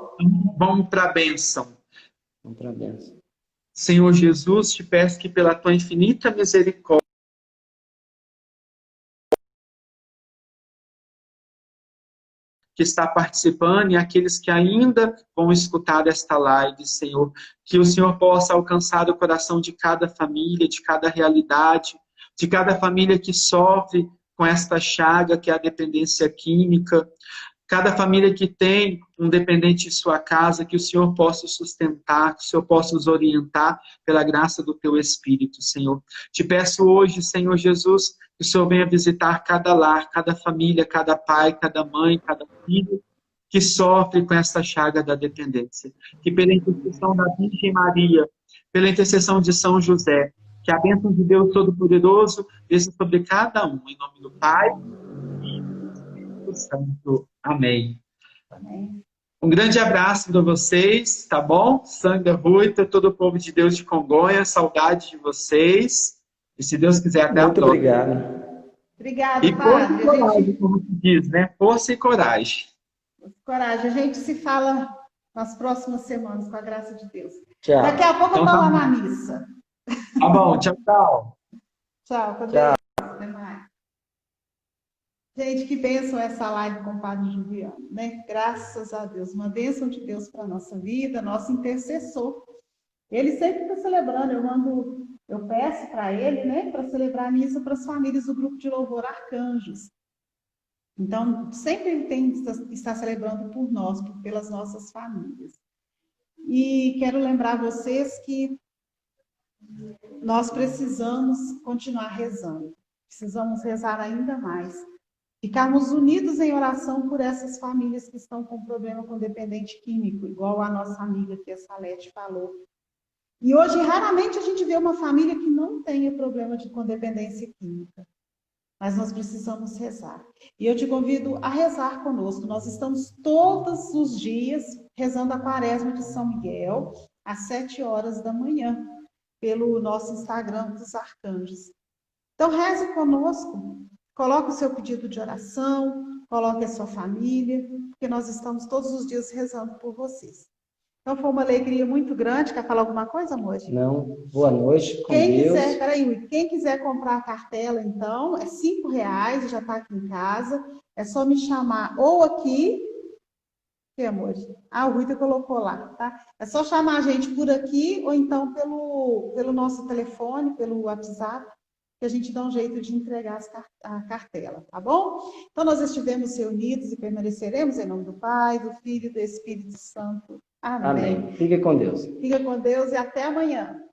Vamos para a bênção. Vamos para a bênção. Senhor Jesus, te peço que pela tua infinita misericórdia que está participando e aqueles que ainda vão escutar esta live, Senhor, que o Senhor possa alcançar o coração de cada família, de cada realidade, de cada família que sofre com esta chaga que é a dependência química, cada família que tem um dependente em sua casa, que o Senhor possa sustentar, que o Senhor possa os orientar pela graça do Teu Espírito, Senhor. Te peço hoje, Senhor Jesus, que o Senhor venha visitar cada lar, cada família, cada pai, cada mãe, cada filho, que sofre com essa chaga da dependência. Que pela intercessão da Virgem Maria, pela intercessão de São José, que a bênção de Deus Todo-Poderoso desça sobre cada um. Em nome do Pai, do Filho e do Espírito Santo. Amém. Amém. Um grande abraço para vocês, tá bom? Sandra, Ruita, todo o povo de Deus de Congonha, saudade de vocês. E se Deus quiser, até Muito a próxima. obrigado. Obrigada, E força padre. e coragem, como se diz, né? Força e coragem. Coragem. A gente se fala nas próximas semanas, com a graça de Deus. Tchau. Daqui a pouco eu Então tô tá lá bom. na missa. Tá bom, tchau, tchau. Tchau, com Tchau. Deus. Até mais. Gente, que bênção essa live com o Padre Juliano, né? Graças a Deus. Uma bênção de Deus para a nossa vida, nosso intercessor. Ele sempre está celebrando. Eu peço para ele, né? Para celebrar a missa para as famílias do grupo de louvor Arcanjos. Então, sempre ele está celebrando por nós, pelas nossas famílias. E quero lembrar vocês que nós precisamos continuar rezando. Precisamos rezar ainda mais. Ficarmos unidos em oração por essas famílias que estão com problema com dependente químico, igual a nossa amiga que a Salete falou. E hoje, raramente, a gente vê uma família que não tenha problema com dependência química. Mas nós precisamos rezar. E eu te convido a rezar conosco. Nós estamos todos os dias rezando a Quaresma de São Miguel, às 7 horas da manhã, pelo nosso Instagram dos Arcanjos. Então, reze conosco. Coloque o seu pedido de oração, coloque a sua família, porque nós estamos todos os dias rezando por vocês. Então, foi uma alegria muito grande. Quer falar alguma coisa, amor? Não, boa noite, com Quem Deus. quiser, peraí, quem quiser comprar a cartela, então, é R$5, já está aqui em casa. É só me chamar ou aqui. Que amor? Ah, o Rita colocou lá, tá? É só chamar a gente por aqui, ou então pelo nosso telefone, pelo WhatsApp, que a gente dá um jeito de entregar a cartela, tá bom? Então, nós estivemos reunidos e permaneceremos em nome do Pai, do Filho e do Espírito Santo. Amém. Amém. Fique com Deus. Fica com Deus e até amanhã.